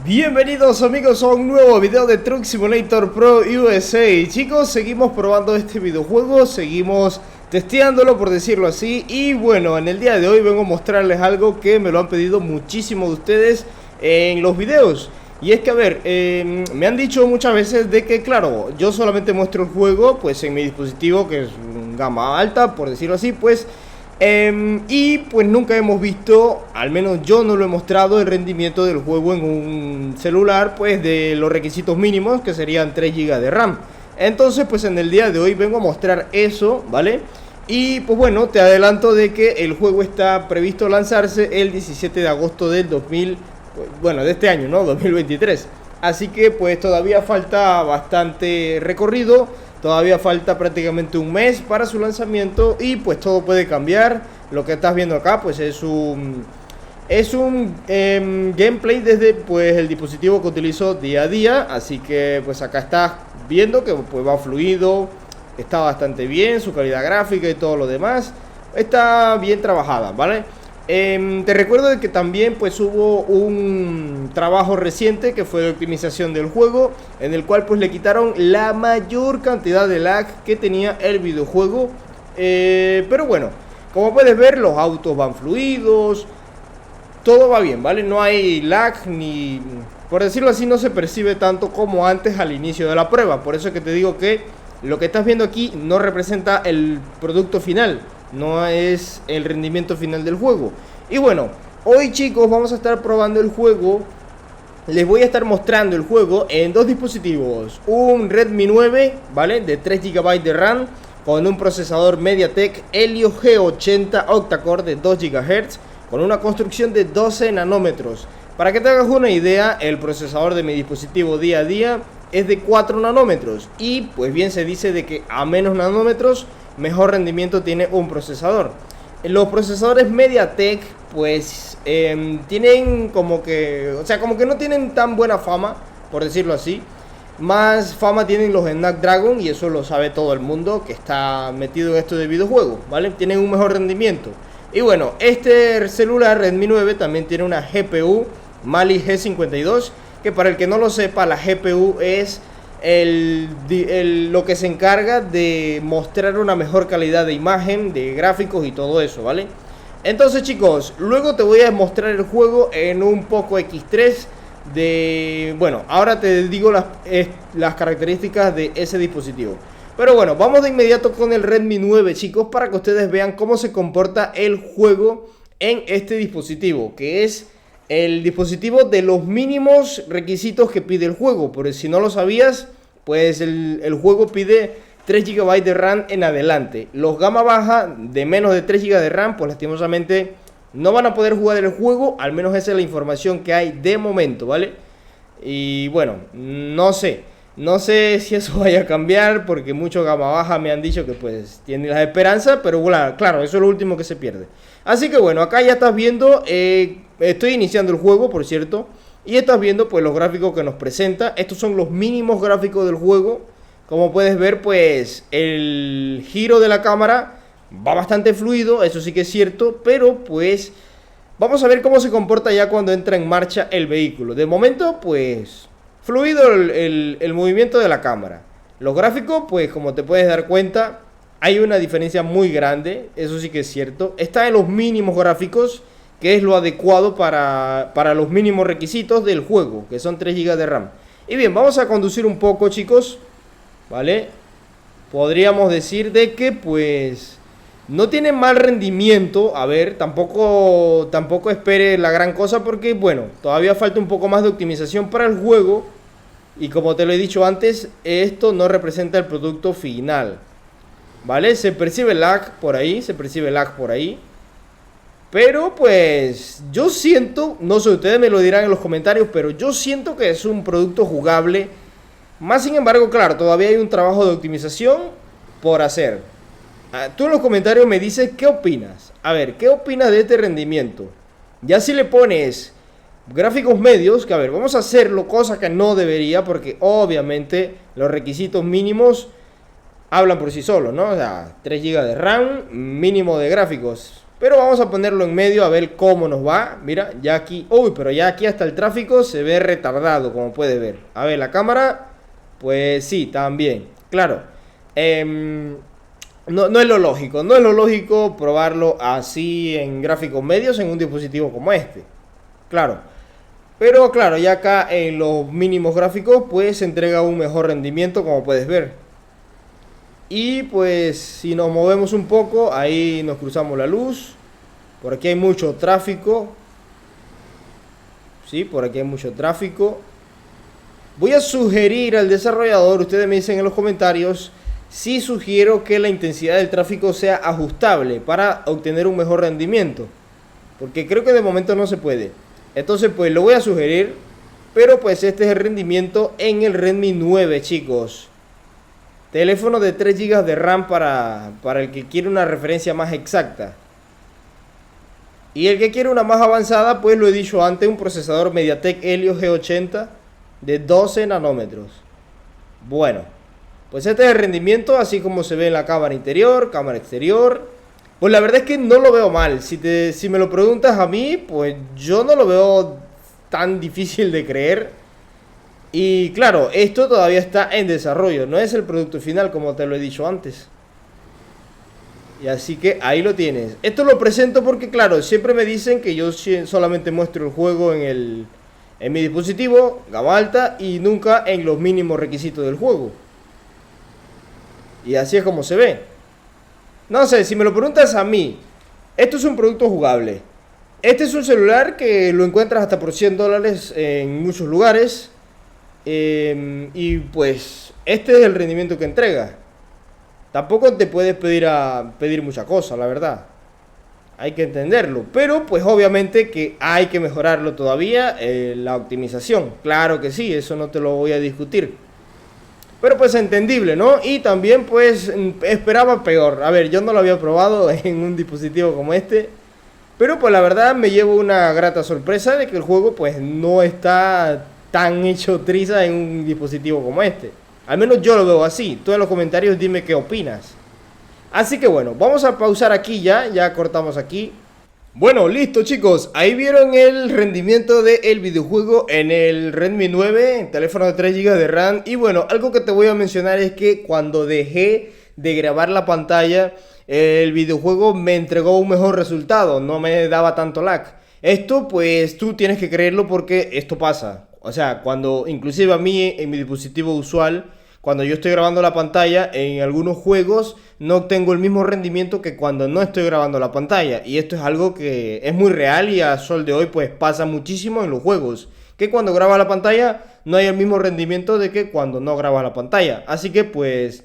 Bienvenidos amigos a un nuevo video de Truck Simulator Pro USA. Chicos, seguimos probando este videojuego, seguimos testeándolo, por decirlo así. Y bueno, en el día de hoy vengo a mostrarles algo que me lo han pedido muchísimo de ustedes en los videos. Y es que, a ver, me han dicho muchas veces de que, claro, yo solamente muestro el juego pues en mi dispositivo, que es gama alta, por decirlo así, pues. Y pues nunca hemos visto, al menos yo no lo he mostrado, el rendimiento del juego en un celular, pues de los requisitos mínimos, que serían 3 GB de RAM. Entonces pues en el día de hoy vengo a mostrar eso, ¿vale? Y pues bueno, te adelanto de que el juego está previsto lanzarse el 17 de agosto del 2000, bueno, de este año, ¿no? 2023. Así que pues todavía falta bastante recorrido. Todavía falta prácticamente un mes para su lanzamiento y pues todo puede cambiar. Lo que estás viendo acá pues es un gameplay desde pues el dispositivo que utilizo día a día. Así que pues acá estás viendo que pues va fluido, está bastante bien, su calidad gráfica y todo lo demás está bien trabajada, ¿vale? Te recuerdo de que también pues hubo un trabajo reciente que fue de optimización del juego, en el cual pues le quitaron la mayor cantidad de lag que tenía el videojuego. Pero bueno, como puedes ver, los autos van fluidos, todo va bien, ¿vale? No hay lag ni, por decirlo así, no se percibe tanto como antes al inicio de la prueba. Por eso es que te digo que lo que estás viendo aquí no representa el producto final, no es el rendimiento final del juego. Y bueno, hoy chicos vamos a estar probando el juego. Les voy a estar mostrando el juego en dos dispositivos. Un Redmi 9, ¿vale? De 3 GB de RAM, con un procesador MediaTek Helio G80 octa-core de 2 GHz, con una construcción de 12 nanómetros. Para que te hagas una idea, el procesador de mi dispositivo día a día es de 4 nanómetros. Y pues bien se dice de que a menos nanómetros mejor rendimiento tiene un procesador. Los procesadores MediaTek pues tienen como que, o sea, como que no tienen tan buena fama, por decirlo así. Más fama tienen los Snapdragon, y eso lo sabe todo el mundo que está metido en esto de videojuegos, ¿vale? Tienen un mejor rendimiento. Y bueno, este celular Redmi 9 también tiene una GPU Mali G52, que para el que no lo sepa, la GPU es lo que se encarga de mostrar una mejor calidad de imagen, de gráficos y todo eso, ¿vale? Entonces chicos, luego te voy a mostrar el juego en un Poco X3 de... Bueno, ahora te digo las características de ese dispositivo. Pero bueno, vamos de inmediato con el Redmi 9 chicos, para que ustedes vean cómo se comporta el juego en este dispositivo, que es el dispositivo de los mínimos requisitos que pide el juego. Por si no lo sabías, pues el juego pide 3 GB de RAM en adelante. Los gama baja de menos de 3 GB de RAM, pues lastimosamente no van a poder jugar el juego. Al menos esa es la información que hay de momento, ¿vale? Y bueno, no sé si eso vaya a cambiar, porque muchos gama baja me han dicho que pues tienen las esperanzas, pero bueno, claro, eso es lo último que se pierde. Así que bueno, acá ya estás viendo, estoy iniciando el juego, por cierto, y estás viendo pues los gráficos que nos presenta. Estos son los mínimos gráficos del juego. Como puedes ver, pues el giro de la cámara va bastante fluido, eso sí que es cierto, pero pues vamos a ver cómo se comporta ya cuando entra en marcha el vehículo. De momento, pues fluido el movimiento de la cámara. Los gráficos, pues como te puedes dar cuenta, hay una diferencia muy grande, eso sí que es cierto. Está en los mínimos gráficos, que es lo adecuado para los mínimos requisitos del juego, que son 3 GB de RAM. Y bien, vamos a conducir un poco chicos, ¿vale? Podríamos decir de que pues no tiene mal rendimiento. A ver, tampoco espere la gran cosa, porque bueno, todavía falta un poco más de optimización para el juego. Y como te lo he dicho antes, esto no representa el producto final, ¿vale? Se percibe lag por ahí, pero pues yo siento, no sé, ustedes me lo dirán en los comentarios, pero yo siento que es un producto jugable. Más sin embargo, claro, todavía hay un trabajo de optimización por hacer. Tú en los comentarios me dices qué opinas. A ver, ¿qué opinas de este rendimiento? Ya si le pones gráficos medios, que a ver, vamos a hacerlo, cosa que no debería, porque obviamente los requisitos mínimos hablan por sí solos, ¿no? O sea, 3 GB de RAM, mínimo de gráficos. Pero vamos a ponerlo en medio a ver cómo nos va. Mira, ya aquí, uy, pero ya aquí hasta el tráfico se ve retardado, como puedes ver. A ver, la cámara, pues sí, también. Claro, no es lo lógico, no es lo lógico probarlo así en gráficos medios en un dispositivo como este. Claro, pero claro, ya acá en los mínimos gráficos pues se entrega un mejor rendimiento, como puedes ver. Y pues si nos movemos un poco, ahí nos cruzamos la luz. Por aquí hay mucho tráfico. Sí, por aquí hay mucho tráfico. Voy a sugerir al desarrollador, ustedes me dicen en los comentarios, si sugiero que la intensidad del tráfico sea ajustable para obtener un mejor rendimiento. Porque creo que de momento no se puede. Entonces pues lo voy a sugerir. Pero pues este es el rendimiento en el Redmi 9, chicos. Teléfono de 3 GB de RAM para el que quiere una referencia más exacta. Y el que quiere una más avanzada, pues lo he dicho antes, un procesador MediaTek Helio G80 de 12 nanómetros. Bueno, pues este es el rendimiento, así como se ve en la cámara interior, cámara exterior. Pues la verdad es que no lo veo mal. Si me lo preguntas a mí, pues yo no lo veo tan difícil de creer. Y claro, esto todavía está en desarrollo, no es el producto final como te lo he dicho antes. Y así que ahí lo tienes. Esto lo presento porque claro, siempre me dicen que yo solamente muestro el juego en mi dispositivo, gama alta, y nunca en los mínimos requisitos del juego. Y así es como se ve. No sé, si me lo preguntas a mí, esto es un producto jugable. Este es un celular que lo encuentras hasta por $100 en muchos lugares. Y pues este es el rendimiento que entrega. Tampoco te puedes pedir mucha cosa, la verdad. Hay que entenderlo. Pero pues obviamente que hay que mejorarlo todavía, la optimización. Claro que sí, eso no te lo voy a discutir. Pero pues entendible, ¿no? Y también pues esperaba peor. A ver, yo no lo había probado en un dispositivo como este. Pero pues la verdad me llevo una grata sorpresa de que el juego pues no está tan hecho triza en un dispositivo como este. Al menos yo lo veo así. Tú en los comentarios dime qué opinas. Así que bueno, vamos a pausar aquí ya cortamos aquí. Bueno, listo chicos, ahí vieron el rendimiento del videojuego en el Redmi 9, teléfono de 3 GB de RAM. Y bueno, algo que te voy a mencionar es que cuando dejé de grabar la pantalla, el videojuego me entregó un mejor resultado, no me daba tanto lag. Esto pues tú tienes que creerlo porque esto pasa. O sea, cuando inclusive a mí en mi dispositivo usual, cuando yo estoy grabando la pantalla, en algunos juegos no tengo el mismo rendimiento que cuando no estoy grabando la pantalla. Y esto es algo que es muy real y a sol de hoy pues pasa muchísimo en los juegos. Que cuando grabas la pantalla no hay el mismo rendimiento de que cuando no grabas la pantalla. Así que pues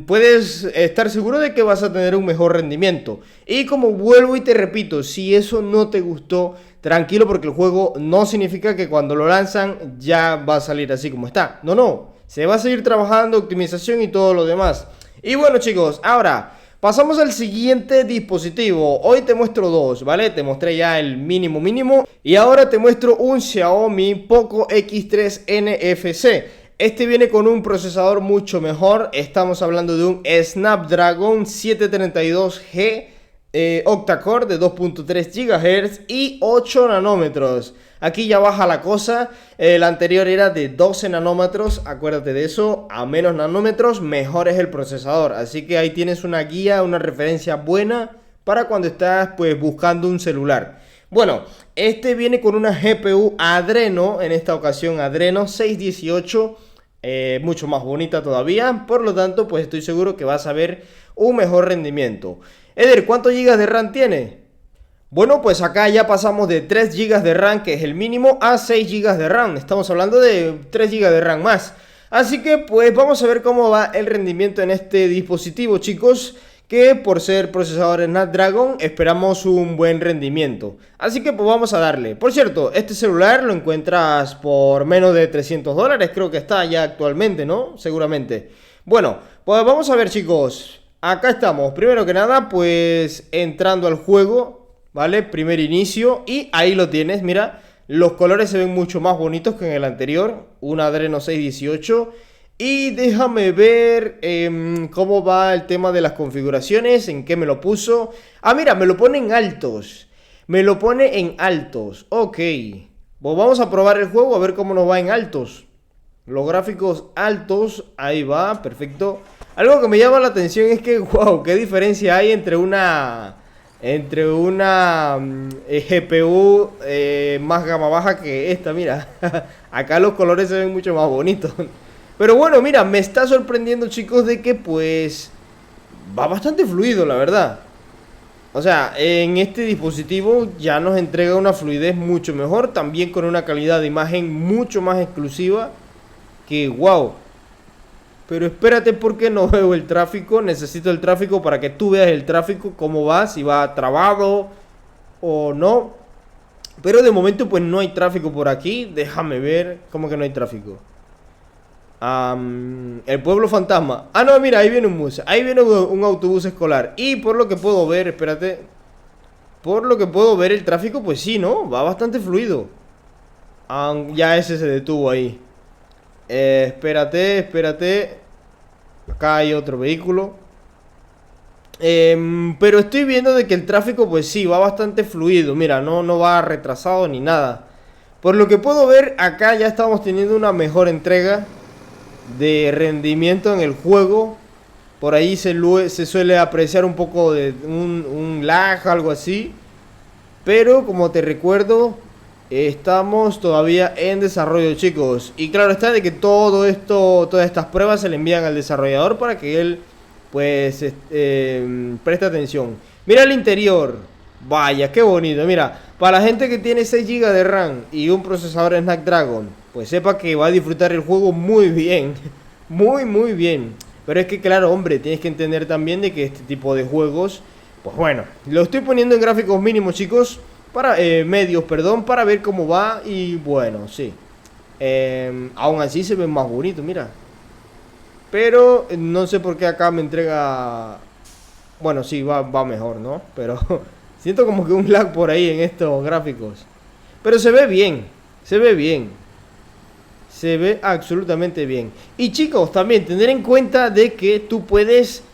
puedes estar seguro de que vas a tener un mejor rendimiento. Y como vuelvo y te repito, si eso no te gustó, tranquilo porque el juego no significa que cuando lo lanzan ya va a salir así como está. No, se va a seguir trabajando, optimización y todo lo demás. Y bueno chicos, ahora pasamos al siguiente dispositivo. Hoy te muestro dos, ¿vale? Te mostré ya el mínimo y ahora te muestro un Xiaomi Poco X3 NFC. Este viene con un procesador mucho mejor. Estamos hablando de un Snapdragon 732G octa-core de 2.3 GHz y 8 nanómetros. Aquí ya baja la cosa. El anterior era de 12 nanómetros. Acuérdate de eso. A menos nanómetros, mejor es el procesador. Así que ahí tienes una guía, una referencia buena para cuando estás pues buscando un celular. Bueno, este viene con una GPU Adreno. En esta ocasión Adreno 618. Mucho más bonita todavía. Por lo tanto, pues estoy seguro que vas a ver un mejor rendimiento. Eder, ¿cuántos GB de RAM tiene? Bueno, pues acá ya pasamos de 3 GB de RAM, que es el mínimo, a 6 GB de RAM. Estamos hablando de 3 GB de RAM más. Así que pues vamos a ver cómo va el rendimiento en este dispositivo, chicos, que por ser procesador Snapdragon esperamos un buen rendimiento. Así que pues vamos a darle. Por cierto, este celular lo encuentras por menos de $300, creo que está ya actualmente, ¿no? Seguramente. Bueno, pues vamos a ver, chicos. Acá estamos, primero que nada, pues entrando al juego, ¿vale? Primer inicio y ahí lo tienes, mira. Los colores se ven mucho más bonitos que en el anterior, un Adreno 618. Y déjame ver cómo va el tema de las configuraciones, en qué me lo puso. Ah, mira, me lo pone en altos. Me lo pone en altos. Ok. Pues vamos a probar el juego a ver cómo nos va en altos. Los gráficos altos, ahí va, perfecto. Algo que me llama la atención es que, wow, qué diferencia hay entre una GPU más gama baja que esta, mira. Acá los colores se ven mucho más bonitos. Pero bueno, mira, me está sorprendiendo, chicos, de que pues va bastante fluido, la verdad. O sea, en este dispositivo ya nos entrega una fluidez mucho mejor, también con una calidad de imagen mucho más exclusiva. Que wow. Pero espérate porque no veo el tráfico. Necesito el tráfico para que tú veas el tráfico, cómo va, si va trabado o no. Pero de momento pues no hay tráfico por aquí. Déjame ver. ¿Cómo que no hay tráfico? El pueblo fantasma. Ah, no, mira, ahí viene un bus. Ahí viene un autobús escolar. Y por lo que puedo ver, espérate. Por lo que puedo ver el tráfico, pues sí, ¿no? Va bastante fluido. Ya ese se detuvo ahí. Espérate. Acá hay otro vehículo. Pero estoy viendo de que el tráfico pues sí, va bastante fluido. Mira, no va retrasado ni nada. Por lo que puedo ver, acá ya estamos teniendo una mejor entrega de rendimiento en el juego. Por ahí se suele apreciar un poco de un lag, algo así. Pero como te recuerdo, estamos todavía en desarrollo, chicos. Y claro está de que todo esto, todas estas pruebas se le envían al desarrollador para que él pues preste atención. Mira el interior. Vaya, qué bonito. Mira, para la gente que tiene 6 GB de RAM y un procesador Snapdragon, pues sepa que va a disfrutar el juego muy bien. Muy bien. Pero es que claro, hombre, tienes que entender también de que este tipo de juegos, pues bueno, lo estoy poniendo en gráficos mínimos, chicos. Para medios, perdón, para ver cómo va. Y bueno, sí. Aún así se ve más bonito, mira. Pero no sé por qué acá me entrega. Bueno, sí, va mejor, ¿no? Pero siento como que un lag por ahí en estos gráficos. Pero se ve bien. Se ve bien. Se ve absolutamente bien. Y chicos, también tener en cuenta de que tú puedes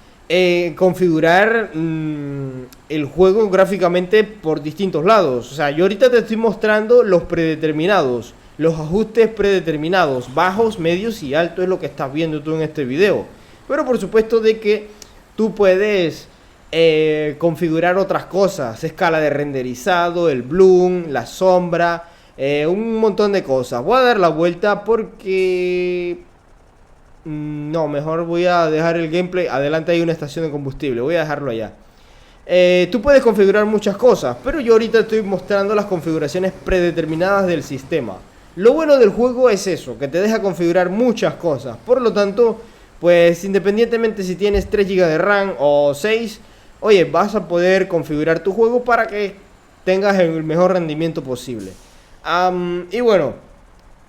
configurar el juego gráficamente por distintos lados. O sea, yo ahorita te estoy mostrando los predeterminados, los ajustes predeterminados, bajos, medios y altos es lo que estás viendo tú en este video. Pero por supuesto de que tú puedes configurar otras cosas, escala de renderizado, el bloom, la sombra, un montón de cosas. Voy a dar la vuelta porque no, mejor voy a dejar el gameplay. Adelante hay una estación de combustible, voy a dejarlo allá. Tú puedes configurar muchas cosas, pero yo ahorita estoy mostrando las configuraciones predeterminadas del sistema. Lo bueno del juego es eso, que te deja configurar muchas cosas. Por lo tanto, pues independientemente si tienes 3 GB de RAM o 6, oye, vas a poder configurar tu juego para que tengas el mejor rendimiento posible. Y bueno,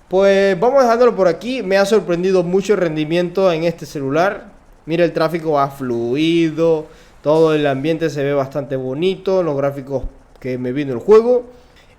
pues vamos dejándolo por aquí. Me ha sorprendido mucho el rendimiento en este celular. Mira, el tráfico va fluido, todo el ambiente se ve bastante bonito, los gráficos que me vino el juego.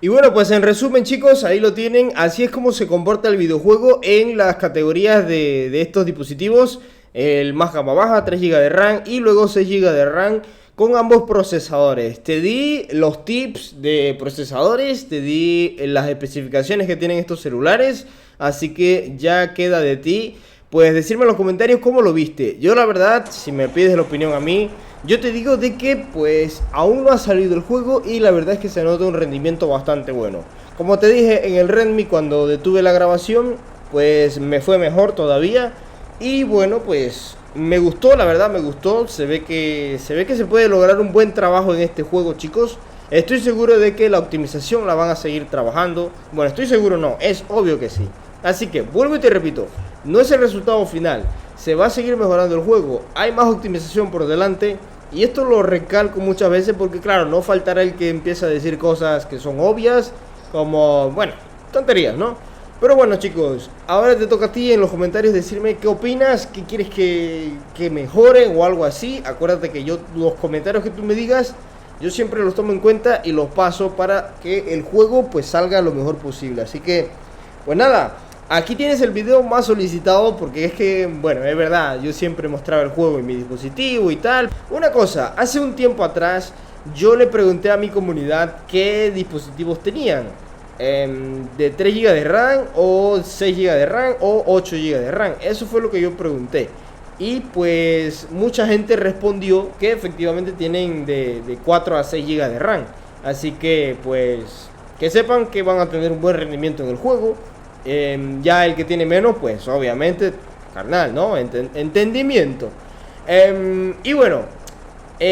Y bueno, pues en resumen, chicos, ahí lo tienen. Así es como se comporta el videojuego en las categorías de estos dispositivos. El más gama baja, 3 GB de RAM y luego 6 GB de RAM con ambos procesadores. Te di los tips de procesadores, te di las especificaciones que tienen estos celulares, así que ya queda de ti, pues decirme en los comentarios cómo lo viste. Yo la verdad, si me pides la opinión a mí, yo te digo de que pues aún no ha salido el juego y la verdad es que se nota un rendimiento bastante bueno. Como te dije en el Redmi cuando detuve la grabación, pues me fue mejor todavía. Y bueno, pues me gustó, la verdad me gustó. Se ve que se puede lograr un buen trabajo en este juego, chicos. Estoy seguro de que la optimización la van a seguir trabajando. Bueno, estoy seguro no, es obvio que sí. Así que vuelvo y te repito, no es el resultado final. Se va a seguir mejorando el juego. Hay más optimización por delante. Y esto lo recalco muchas veces porque claro, no faltará el que empiece a decir cosas que son obvias, como, bueno, tonterías, ¿no? Pero bueno, chicos, ahora te toca a ti en los comentarios decirme qué opinas, qué quieres que mejore o algo así. Acuérdate que yo, los comentarios que tú me digas, yo siempre los tomo en cuenta y los paso para que el juego pues salga lo mejor posible. Así que, pues nada, Aquí tienes el video más solicitado porque es que, bueno, es verdad, yo siempre mostraba el juego en mi dispositivo y tal. Una cosa, hace un tiempo atrás yo le pregunté a mi comunidad qué dispositivos tenían. De 3 GB de RAM o 6 GB de RAM o 8 GB de RAM. Eso fue lo que yo pregunté. Y pues mucha gente respondió que efectivamente tienen de 4 a 6 GB de RAM. Así que pues que sepan que van a tener un buen rendimiento en el juego. Ya el que tiene menos, pues obviamente, carnal, ¿no? Entendimiento. Y bueno, tú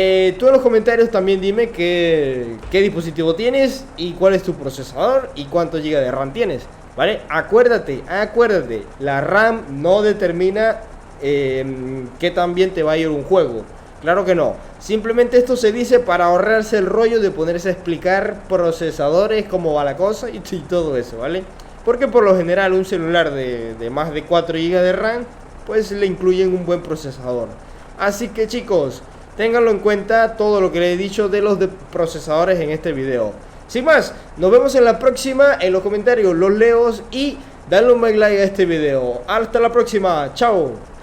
en los comentarios también dime qué dispositivo tienes y cuál es tu procesador y cuántos GB de RAM tienes, ¿vale? Acuérdate, la RAM no determina qué tan bien te va a ir un juego. Claro que no. Simplemente esto se dice para ahorrarse el rollo de ponerse a explicar procesadores, cómo va la cosa y todo eso, ¿vale? Porque por lo general un celular de más de 4 GB de RAM pues le incluyen un buen procesador. Así que chicos, ténganlo en cuenta todo lo que les he dicho de los procesadores en este video. Sin más, nos vemos en la próxima. En los comentarios los leo y dale un like a este video. Hasta la próxima, chao.